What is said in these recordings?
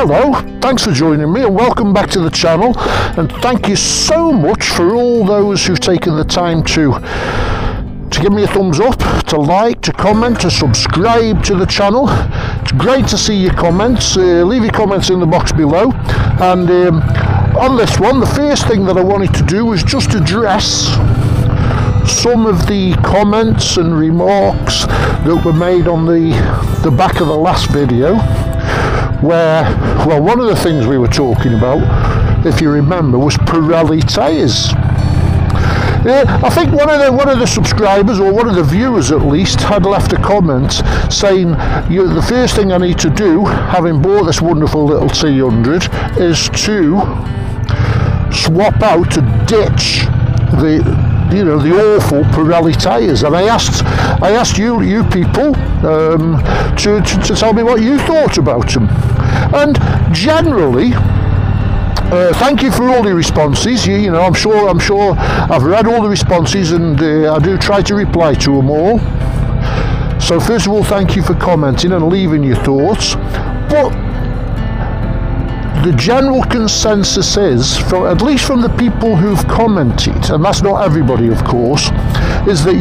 Hello, thanks for joining me and welcome back to the channel, and thank you so much for all those who've taken the time to give me a thumbs up, to like, to comment, to subscribe to the channel. It's great to see your comments. Leave your comments in the box below. And on this one, the first thing that I wanted to do was just address some of the comments and remarks that were made on the back of the last video, where, well, one of the things we were talking about, if you remember, was Pirelli tyres. I think one of the subscribers, or one of the viewers at least, had left a comment saying, the first thing I need to do, having bought this wonderful little T100, is to swap out, to ditch the awful Pirelli tyres. And I asked you people to tell me what you thought about them. And generally, thank you for all the responses. I'm sure I've read all the responses, and I do try to reply to them all. So first of all, thank you for commenting and leaving your thoughts. But the general consensus is, at least from the people who've commented, and that's not everybody of course, is that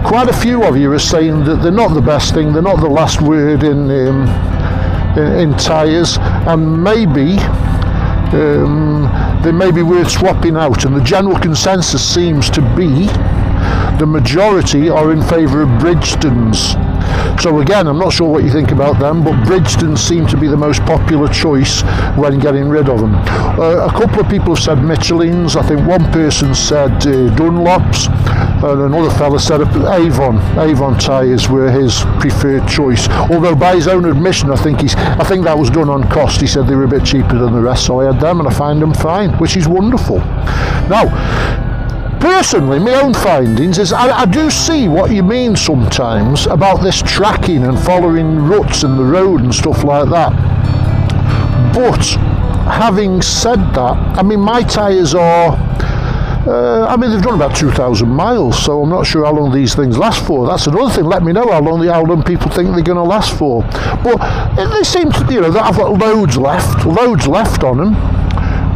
quite a few of you are saying that they're not the best thing, they're not the last word in tyres, and maybe they may be worth swapping out. And the general consensus seems to be the majority are in favour of Bridgestones. So again, I'm not sure what you think about them, but Bridgestones seem to be the most popular choice when getting rid of them. A couple of people have said Michelins. I think one person said Dunlops, and another fella said Avon tyres were his preferred choice. Although by his own admission, I think that was done on cost. He said they were a bit cheaper than the rest, so I had them and I find them fine, which is wonderful. Now, personally, my own findings is I do see what you mean sometimes about this tracking and following ruts in the road and stuff like that. But having said that, I mean, my tyres are, they've done about 2,000 miles, so I'm not sure how long these things last for. That's another thing. Let me know how long people think they're going to last for. But they seem to, that I've got loads left on them.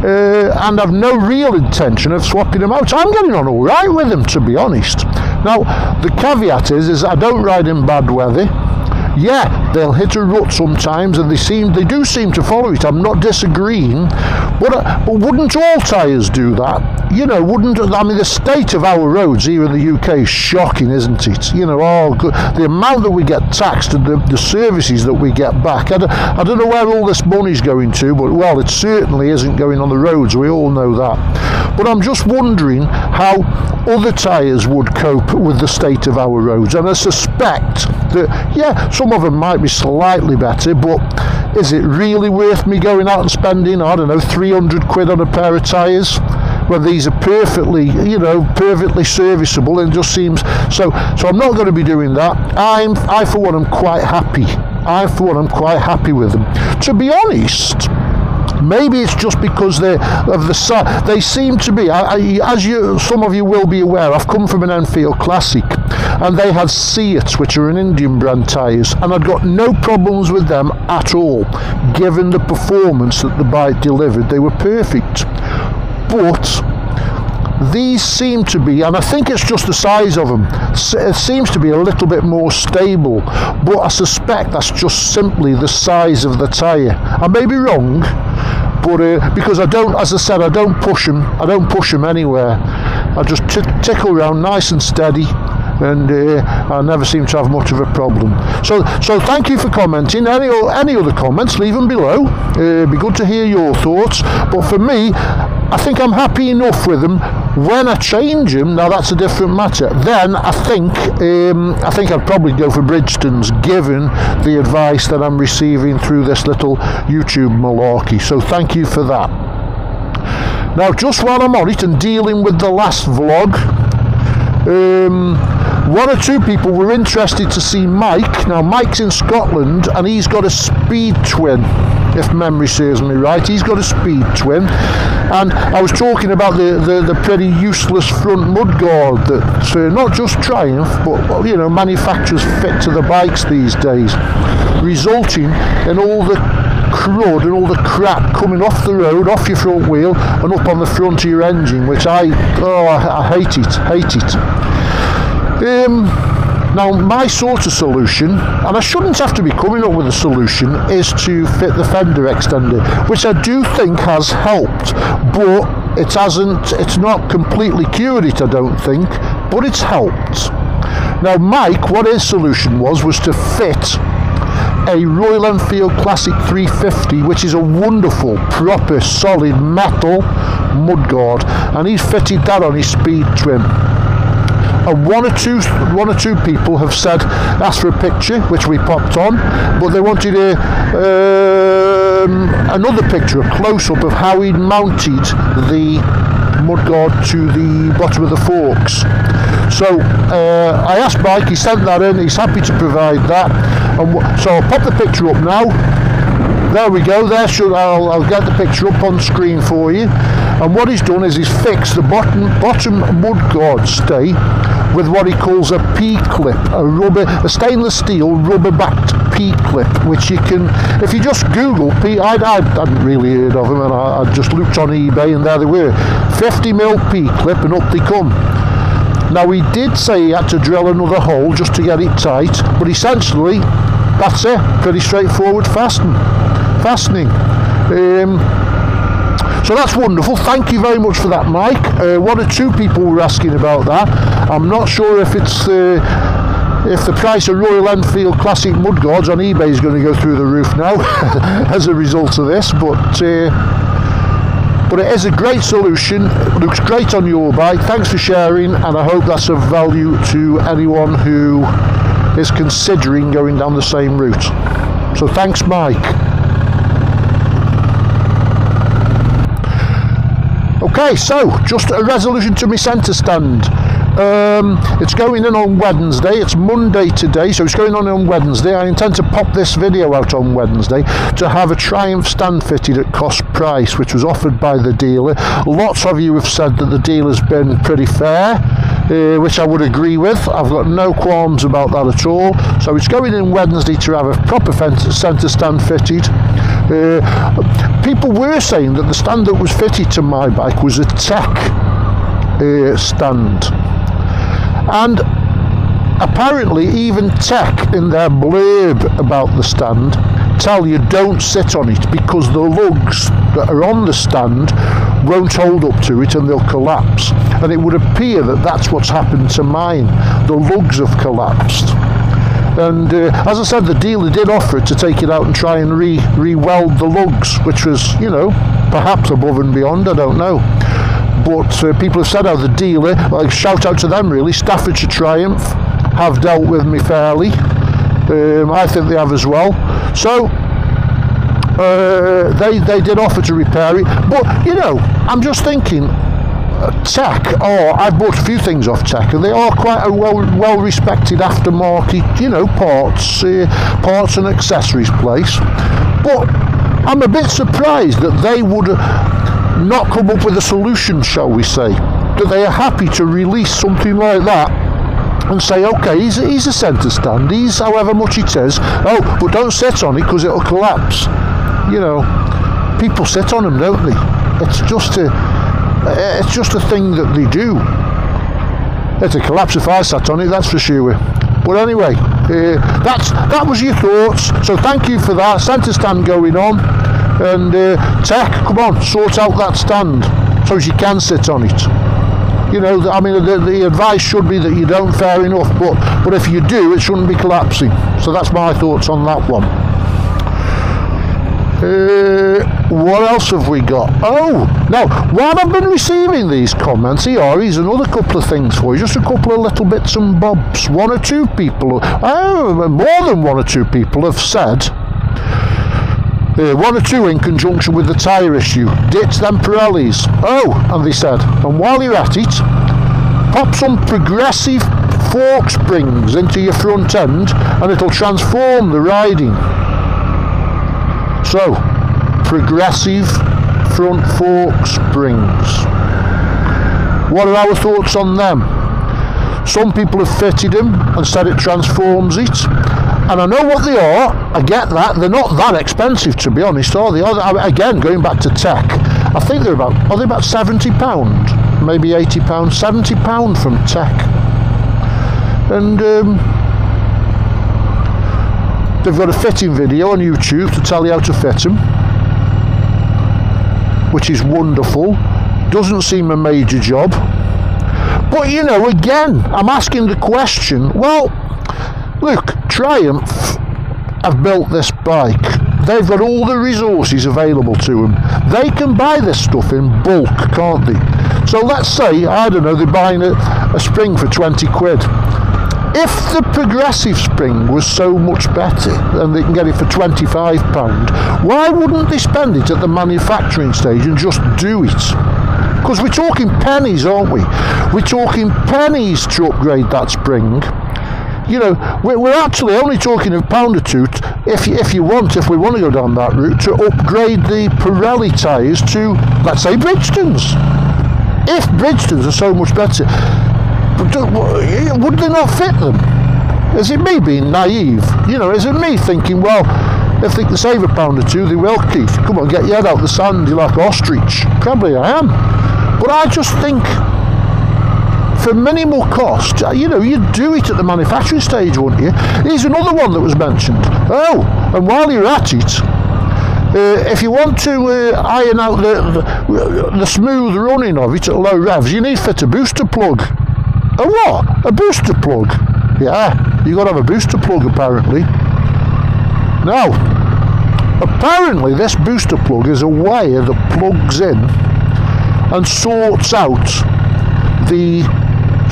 And I've no real intention of swapping them out. I'm getting on all right with them, to be honest. Now, the caveat is I don't ride in bad weather. Yeah, they'll hit a rut sometimes, and they do seem to follow it. I'm not disagreeing, but wouldn't all tyres do that? The state of our roads here in the UK is shocking, isn't it? The amount that we get taxed and the services that we get back. I don't know where all this money's going to, but, well, it certainly isn't going on the roads. We all know that. But I'm just wondering how other tyres would cope with the state of our roads. And I suspect that, some of them might be slightly better, but is it really worth me going out and spending, I don't know, 300 quid on a pair of tyres when these are perfectly serviceable? And it just seems so I'm not going to be doing that. I for one am quite happy. With them, to be honest. Maybe it's just because they seem to be, some of you will be aware, I've come from an Enfield Classic, and they had Seats, which are an Indian brand tyres, and I'd got no problems with them at all. Given the performance that the bike delivered, they were perfect. But these seem to be, and I think it's just the size of them, it seems to be a little bit more stable, but I suspect that's just simply the size of the tyre. I may be wrong, but because I don't push them anywhere. I just tickle around nice and steady, and I never seem to have much of a problem. So thank you for commenting. Any other comments, leave them below. It'd be good to hear your thoughts. But for me, I think I'm happy enough with them. When I change them, now that's a different matter. Then I think I'd probably go for Bridgestones, given the advice that I'm receiving through this little YouTube malarkey. So thank you for that. Now, just while I'm on it and dealing with the last vlog, one or two people were interested to see Mike. Now, Mike's in Scotland, and he's got a speed twin, if memory serves me right. He's got a speed twin, and I was talking about the pretty useless front mudguard that not just Triumph, but manufacturers fit to the bikes these days, resulting in all the crud and all the crap coming off the road, off your front wheel and up on the front of your engine, which I hate it. Now my sort of solution, and I shouldn't have to be coming up with a solution, is to fit the fender extender, which I do think has helped, but it's not completely cured it, I don't think, but it's helped. Now Mike, what his solution was to fit a Royal Enfield Classic 350, which is a wonderful, proper, solid metal mudguard, and he's fitted that on his speed trim. And one or two people have asked for a picture, which we popped on, but they wanted another picture, a close-up of how he'd mounted the mudguard to the bottom of the forks. So I asked Mike, he sent that in, he's happy to provide that, and so I'll pop the picture up now. There we go, I'll get the picture up on screen for you. And what he's done is he's fixed the bottom mudguard stay with what he calls a P-clip, a stainless steel rubber-backed P-clip, which you can, if you just Google I hadn't really heard of them, and I just looked on eBay and there they were, 50mm P-clip, and up they come. Now he did say he had to drill another hole just to get it tight, but essentially that's it, pretty straightforward fastening. So that's wonderful, thank you very much for that, Mike. One or two people were asking about that. I'm not sure if it's if the price of Royal Enfield Classic mudguards on eBay is going to go through the roof now as a result of this, but it is a great solution. It looks great on your bike. Thanks for sharing, and I hope that's of value to anyone who is considering going down the same route. So thanks, Mike. Okay, so just a resolution to my centre stand. It's going in on Wednesday. It's Monday today, so it's going on Wednesday. I intend to pop this video out on Wednesday to have a Triumph stand fitted at cost price, which was offered by the dealer. Lots of you have said that the dealer's been pretty fair, which I would agree with. I've got no qualms about that at all. So it's going in Wednesday to have a proper centre stand fitted. People were saying that the stand that was fitted to my bike was a Tech stand, and apparently even Tech in their blurb about the stand tell you don't sit on it because the lugs that are on the stand won't hold up to it and they'll collapse, and it would appear that that's what's happened to mine. The lugs have collapsed. And as I said, the dealer did offer to take it out and try and re-weld the lugs, which was, you know, perhaps above and beyond, I don't know. But people have said how the dealer, like, shout out to them really, Staffordshire Triumph have dealt with me fairly. I think they have as well. So they did offer to repair it. But, you know, I'm just thinking, Tech, I've bought a few things off Tech, and they are quite a well respected aftermarket, you know, parts and accessories place. But I'm a bit surprised that they would not come up with a solution, shall we say, that they are happy to release something like that and say, okay, he's a centre stand, he's however much it is, but don't sit on it because it'll collapse. You know, people sit on them, don't they? It's just a thing that they do. It'll collapse if I sat on it, that's for sure. But anyway, that was your thoughts, so thank you for that. Centre stand going on, and Tech, come on, sort out that stand so as you can sit on it. You know, I mean, the advice should be that you don't, fair enough, but if you do, it shouldn't be collapsing. So that's my thoughts on that one. What else have we got? Now, while I've been receiving these comments, here's another couple of things for you, just a couple of little bits and bobs. One or two people, more than one or two people have said, one or two in conjunction with the tyre issue, ditch them Pirellis. And they said, and while you're at it, pop some progressive fork springs into your front end and it'll transform the riding. So, progressive front fork springs. What are our thoughts on them? Some people have fitted them and said it transforms it. And I know what they are, I get that, they're not that expensive to be honest, are they? Again, going back to tech, I think are they about £70, maybe £80, £70 from tech. And they've got a fitting video on YouTube to tell you how to fit them, which is wonderful. Doesn't seem a major job. But you know, again, I'm asking the question, well, look, Triumph have built this bike. They've got all the resources available to them. They can buy this stuff in bulk, can't they? So let's say, I don't know, they're buying a spring for 20 quid. If the progressive spring was so much better and they can get it for £25, why wouldn't they spend it at the manufacturing stage and just do it? Because we're talking pennies, aren't we? We're talking pennies to upgrade that spring. You know, we're actually only talking a pound or two, if we want to go down that route, to upgrade the Pirelli tyres to, let's say, Bridgestones. If Bridgestones are so much better, would they not fit them? Is it me being naive? You know, is it me thinking, well, if they can save a pound or two, they will, Keith. Come on, get your head out the sand, you're like ostrich. Probably I am. But I just think, for minimal cost, you know, you'd do it at the manufacturing stage, wouldn't you? Here's another one that was mentioned. Oh, and while you're at it, if you want to iron out the smooth running of it at low revs, you need to fit a booster plug. A what? A booster plug? Yeah, you got to have a booster plug apparently. Now, apparently this booster plug is a wire that plugs in and sorts out the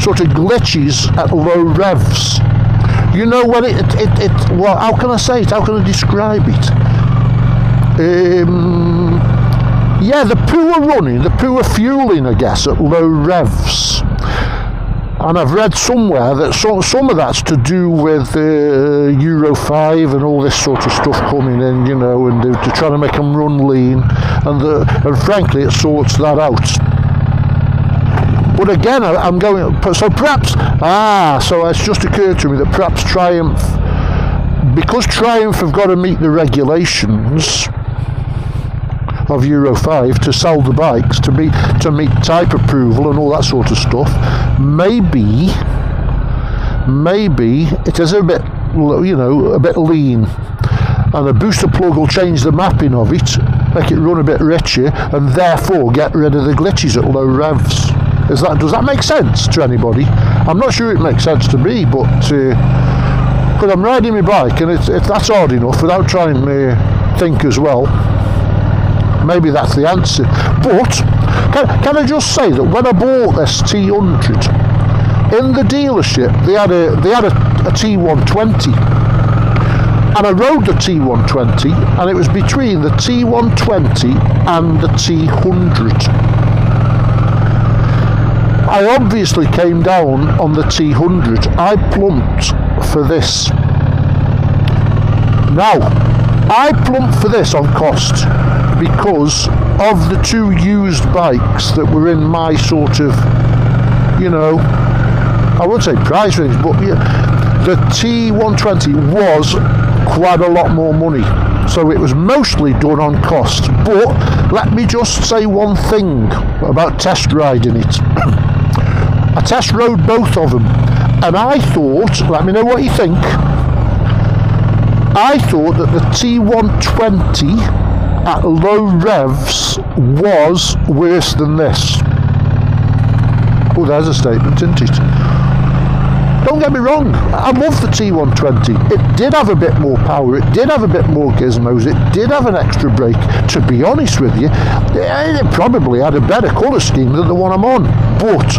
sort of glitches at low revs. You know, when well, how can I say it? How can I describe it? Yeah, the poor running, the poor fueling, I guess, at low revs. And I've read somewhere that some of that's to do with Euro 5 and all this sort of stuff coming in, you know, and they're trying to make them run lean, and frankly it sorts that out. But again, I'm going, so perhaps, so it's just occurred to me that perhaps Triumph, because Triumph have got to meet the regulations of Euro 5 to sell the bikes, to meet type approval and all that sort of stuff, maybe it is a bit, you know, a bit lean, and a booster plug will change the mapping of it, make it run a bit richer, and therefore get rid of the glitches at low revs. Does that make sense to anybody? I'm not sure it makes sense to me, but because I'm riding my bike and that's hard enough without trying to think as well. Maybe that's the answer. But can I just say that when I bought this T100 in the dealership, they had a T120, and I rode the T120, and it was between the T120 and the T100. I obviously came down on the T100. I plumped for this. Now, I plumped for this on cost because of the two used bikes that were in my sort of, you know, I wouldn't say price range, but yeah, the T120 was quite a lot more money, so it was mostly done on cost. But let me just say one thing about test riding it. I test rode both of them, and I thought, let me know what you think, I thought that the T120 at low revs was worse than this. Oh, there's a statement, isn't it? Don't get me wrong, I love the T120. It did have a bit more power, it did have a bit more gizmos, it did have an extra brake. To be honest with you, it probably had a better colour scheme than the one I'm on. But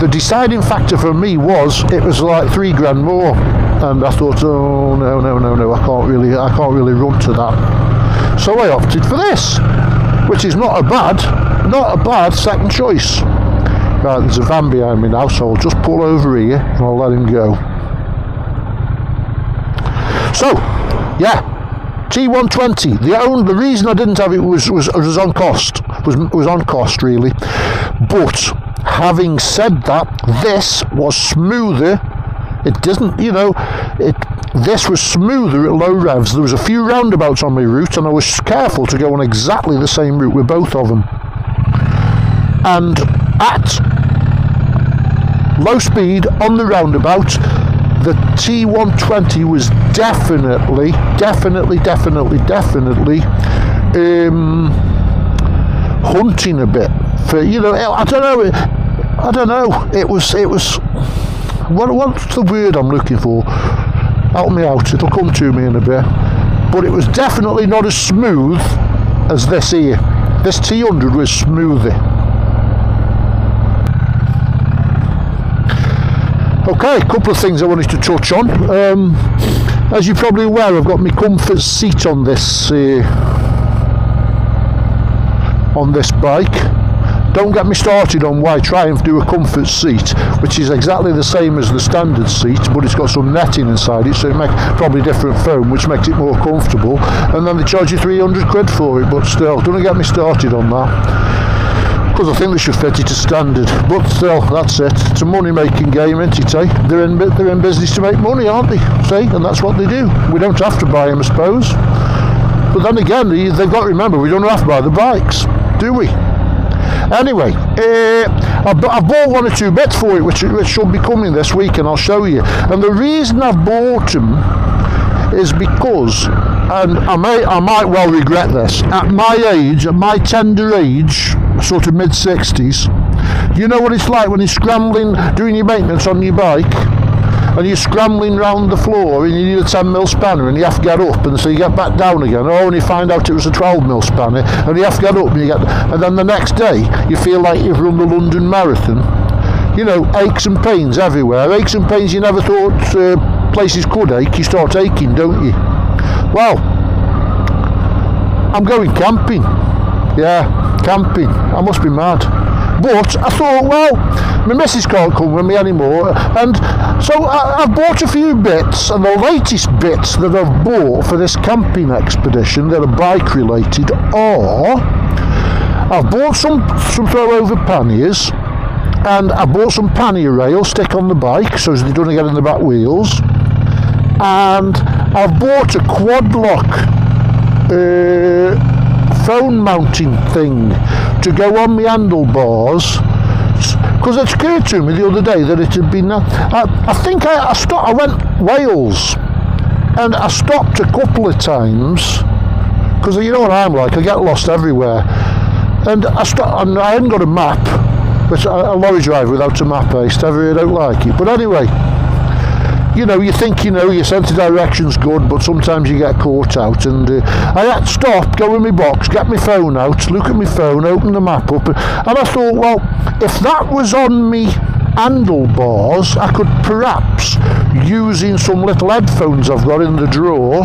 the deciding factor for me was it was like £3 more, and I thought, oh no, I can't really run to that. So I opted for this, which is not a bad second choice. Right, there's a van behind me now, so I'll just pull over here and I'll let him go. So, yeah, T120. The reason I didn't have it was on cost. Was on cost really. But having said that, this was smoother. It doesn't, you know, this was smoother at low revs. There was a few roundabouts on my route, and I was careful to go on exactly the same route with both of them. And at low speed on the roundabout, the T120 was definitely hunting a bit. For, you know, I don't know. It was. What's the word I'm looking for? Help me out. It'll come to me in a bit. But it was definitely not as smooth as this here. This T100 was smoother. Okay, a couple of things I wanted to touch on. As you're probably aware, I've got my comfort seat on this bike. Don't get me started on why Triumph do a comfort seat, which is exactly the same as the standard seat, but it's got some netting inside it, so it makes probably different foam, which makes it more comfortable. And then they charge you 300 quid for it, but still, don't get me started on that. Because I think they should fit it to standard, but still, that's it. It's a money-making game, isn't it? Eh? They're in business to make money, aren't they? See, and that's what they do. We don't have to buy them, I suppose. But then again, they've got to remember we don't have to buy the bikes, do we? Anyway, I bought one or two bits for it, which should be coming this week, and I'll show you. And the reason I've bought them is because, and I might well regret this, at my age, at my tender age, sort of mid-60s, you know what it's like when you're scrambling, doing your maintenance on your bike, and you're scrambling round the floor and you need a 10mm spanner and you have to get up, and so you get back down again, and you find out it was a 12mm spanner, and you have to get up and then the next day you feel like you've run the London Marathon. You know, aches and pains everywhere, aches and pains you never thought places could ache, you start aching, don't you? Well, I'm going camping. Yeah, camping. I must be mad. But I thought, well, my missus can't come with me anymore, and so I've bought a few bits, and the latest bits that I've bought for this camping expedition that are bike related are, I've bought some throw-over panniers, and I bought some pannier rails stick on the bike so they don't get in the back wheels, and I've bought a quad lock phone mounting thing to go on my handlebars, because it occurred to me the other day that it had been, I think I stopped, I went Wales, and I stopped a couple of times, because you know what I'm like, I get lost everywhere, and I stopped, and I hadn't got a map, which a lorry driver without a map, I don't like it, but anyway, you know, you think you know, your sense of direction's good, but sometimes you get caught out, and I had to stop, go in my box, get my phone out, look at my phone, open the map up, and I thought, well, if that was on me handlebars, I could perhaps, using some little headphones I've got in the drawer,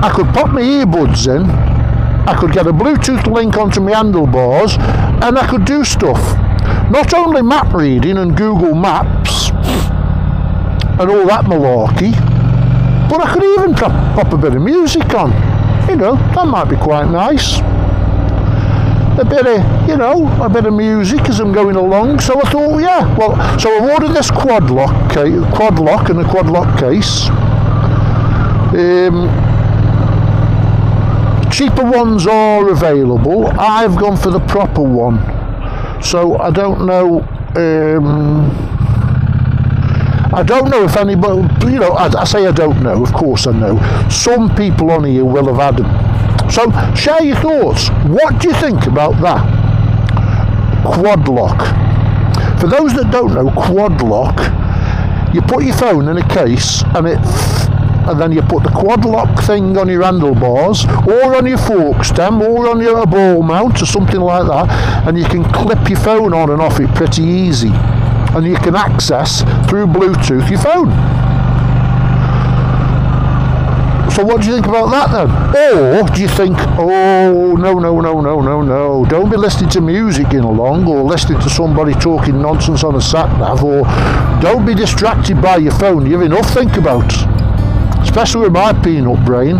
I could pop my earbuds in, I could get a Bluetooth link onto my handlebars, and I could do stuff. Not only map reading and Google Maps and all that malarkey, but I could even pop a bit of music on. You know, that might be quite nice. A bit of music as I'm going along. So I thought, yeah, well, so I ordered this quad lock and a quad lock case. Cheaper ones are available. I've gone for the proper one. So I don't know. I don't know if anybody, you know, I say I don't know, of course I know. Some people on here will have had them. So share your thoughts. What do you think about that? Quad lock. For those that don't know, quad lock, you put your phone in a case and then you put the quad lock thing on your handlebars or on your fork stem or on your ball mount or something like that, and you can clip your phone on and off it pretty easy, and you can access through Bluetooth your phone. So what do you think about that then? Or do you think, oh, no, don't be listening to music in along, or listening to somebody talking nonsense on a sat-nav, or don't be distracted by your phone. You have enough to think about, especially with my peanut brain.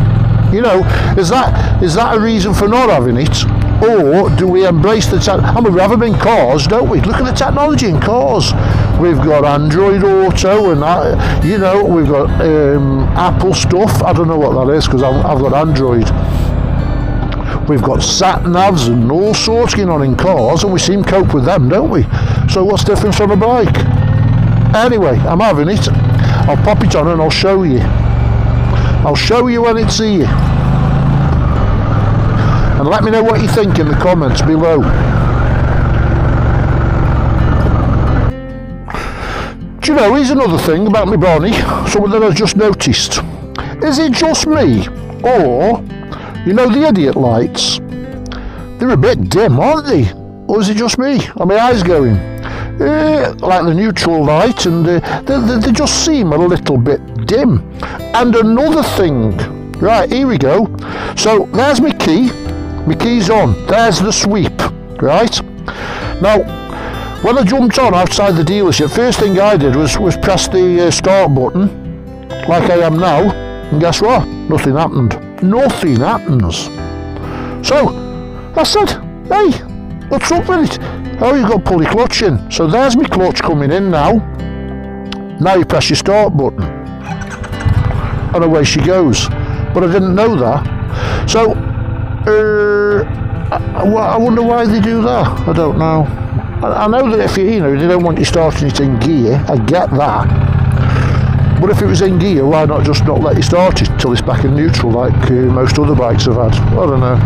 You know, is that a reason for not having it? Or do we embrace the I mean, we have them in cars, don't we? Look at the technology in cars. We've got Android Auto, and you know, we've got Apple stuff. I don't know what that is because I've got Android. We've got sat navs and all sorts going on in cars, and we seem to cope with them, don't we? So what's the difference on a bike? Anyway, I'm having it. I'll pop it on and I'll show you. I'll show you when it's here. And let me know what you think in the comments below. Do you know, here's another thing about my Bonnie, something that I just noticed. Is it just me, or, you know, the idiot lights? They're a bit dim, aren't they? Or is it just me? Are my eyes going? Like the neutral light, and they just seem a little bit dim. And another thing, right, here we go. So there's my key. My key's on. There's the sweep, right? Now, when I jumped on outside the dealership, first thing I did was press the start button, like I am now, and guess what? Nothing happened. Nothing happens. So, I said, hey, what's up with it? Oh, you've got pulley clutch in. So there's my clutch coming in now. Now you press your start button. And away she goes. But I didn't know that. So, I wonder why they do that. I don't know. I know that if you know, they don't want you starting it in gear. I get that. But if it was in gear, why not just not let you start it till it's back in neutral, like most other bikes have had? I don't know.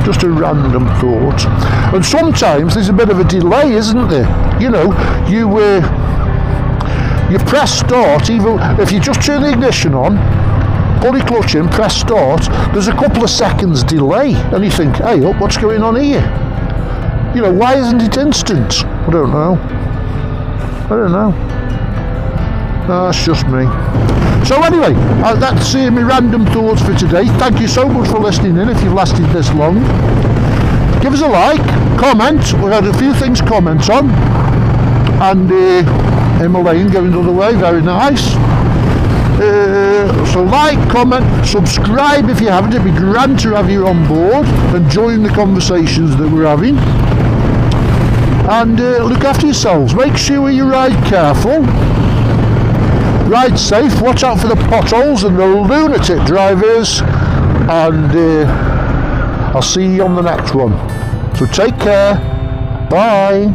Just a random thought. And sometimes there's a bit of a delay, isn't there? You know, you press start, even if you just turn the ignition on, pulley clutch in, press start, there's a couple of seconds delay, and you think, hey, up, what's going on here? You know, why isn't it instant? I don't know. No, it's just me. So anyway, that's my random thoughts for today. Thank you so much for listening in, if you've lasted this long. Give us a like, comment. We've had a few things to comment on. And Himalayan going the other way, very nice. So like, comment, subscribe if you haven't. It'd be grand to have you on board and join the conversations that we're having. And look after yourselves. Make sure you ride careful, ride safe, watch out for the potholes and the lunatic drivers, and I'll see you on the next one. So take care. Bye.